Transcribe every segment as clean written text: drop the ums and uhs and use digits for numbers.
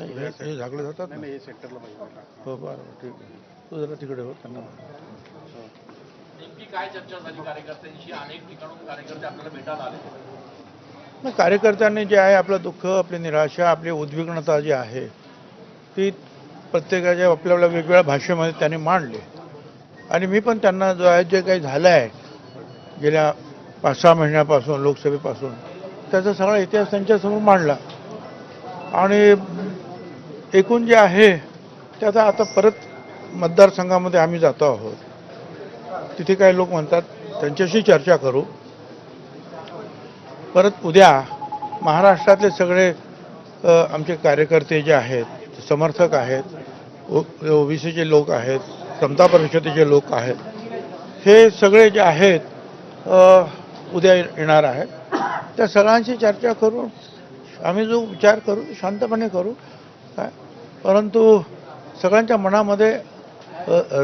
नाही हे झाकले जातात ना. नाही हे सेक्टरला पाहिजे. हो बरं ठीक आहे. तू जरा तिकडे हो त्यांना. नेमकी काय चर्चा झाली कार्यकर्त्यांशी? अनेक ठिकाणून कार्यकर्ते आपल्याला भेटायला आले. मग कार्यकर्त्यांनी जे आहे आपलं दुःख, आपली निराशा, आपली उद्विग्नता जी आहे ती प्रत्येकाच्या आपल्या वेगवेगळ्या भाषेमध्ये त्यांनी मांडली. आणि मी पण त्यांना जो आहे जे काही झालं आहे गेल्या 5-6 महिन्यापासून लोकसभेपासून त्याचा सगळा इतिहास त्यांच्यासमोर मांडला. आणि एकूण जे आहे त्याचा आता परत मतदारसंघामध्ये आम्ही जातो आहोत. तिथे काही लोक म्हणतात त्यांच्याशी चर्चा करू. परत उद्या महाराष्ट्रातले सगळे आमचे कार्यकर्ते जे आहेत, समर्थक आहेत, ओबीसीचे लोक आहेत, समता परिषदेचे लोक आहेत, हे सगळे जे आहेत उद्या येणार आहेत. त्या सगळ्यांशी चर्चा करून आम्ही जो विचार करू शांतपणे करू. काय परंतु सगळ्यांच्या मनामध्ये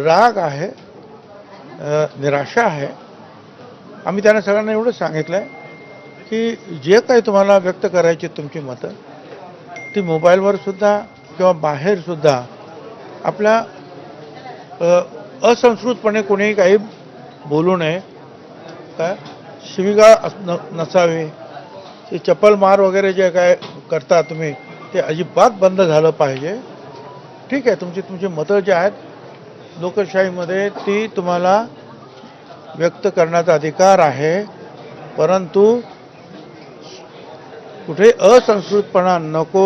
राग आहे, निराशा आहे. आम्ही त्यांना सगळ्यांना एवढंच सांगितलं आहे की जे काही तुम्हाला व्यक्त करायची तुमची मतं ती मोबाईलवर सुद्धा किंवा बाहेरसुद्धा आपल्या असंस्कृतपणे कोणीही काही बोलू नये. काय शिवीगाळ नसावी. ते चप्पल मार वगैरे जे काय करता तुम्ही ते अजिबात बंद झालं पाहिजे. ठीक आहे, तुमची मतं जी आहेत लोकशाहीमध्ये ती तुम्हाला व्यक्त करण्याचा अधिकार आहे. परंतु कुठे असंस्कृतपणा नको.